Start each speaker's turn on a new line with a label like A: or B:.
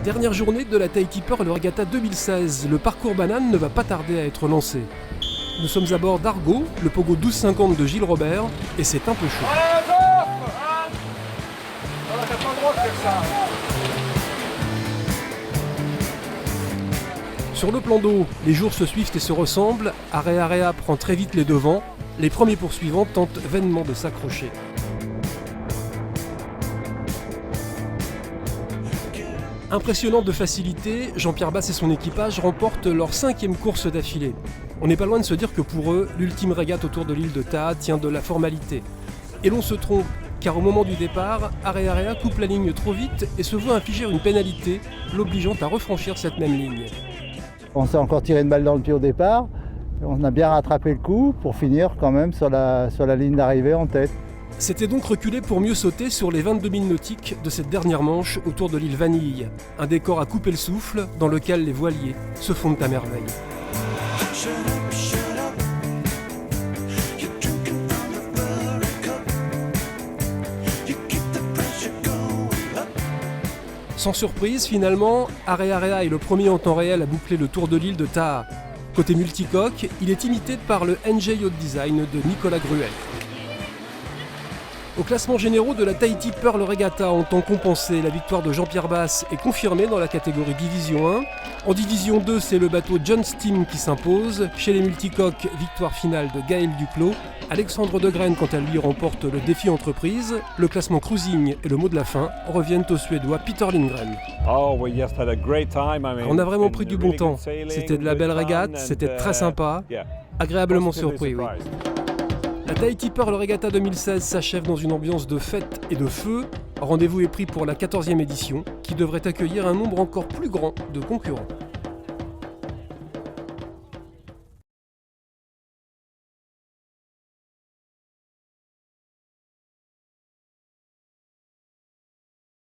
A: Dernière journée de la Tahiti Pearl Regatta 2016, le parcours banane ne va pas tarder à être lancé. Nous sommes à bord d'Argo, le pogo 1250 de Gilles Robert, et c'est un peu chaud. Sur le plan d'eau, les jours se suivent et se ressemblent. Area prend très vite les devants. Les premiers poursuivants tentent vainement de s'accrocher. Impressionnant de facilité, Jean-Pierre Basse et son équipage remportent leur 5e course d'affilée. On n'est pas loin de se dire que pour eux, l'ultime régate autour de l'île de Taha tient de la formalité. Et l'on se trompe, car au moment du départ, Area coupe la ligne trop vite et se voit infliger une pénalité, l'obligeant à refranchir cette même ligne.
B: On s'est encore tiré une balle dans le pied au départ, on a bien rattrapé le coup pour finir quand même sur la ligne d'arrivée en tête.
A: C'était donc reculé pour mieux sauter sur les 22 milles nautiques de cette dernière manche autour de l'île Vanille. Un décor à couper le souffle dans lequel les voiliers se fondent à merveille. Sans surprise, finalement, Area est le premier en temps réel à boucler le tour de l'île de Taha. Côté multicoque, il est imité par le NJ Yacht Design de Nicolas Gruel. Au classement généraux de la Tahiti Pearl Regatta, en temps compensé, la victoire de Jean-Pierre Basse est confirmée dans la catégorie Division 1. En Division 2, c'est le bateau John Steam qui s'impose. Chez les multicoques, victoire finale de Gaël Duclos. Alexandre Degraine, quant à lui, remporte le défi entreprise. Le classement cruising et le mot de la fin reviennent au Suédois Peter Lindgren. On a vraiment pris du bon temps. C'était de la belle régate, c'était très sympa. Agréablement surpris, oui. La Tahiti Pearl Regatta 2016 s'achève dans une ambiance de fête et de feu. Rendez-vous est pris pour la 14e édition, qui devrait accueillir un nombre encore plus grand de concurrents.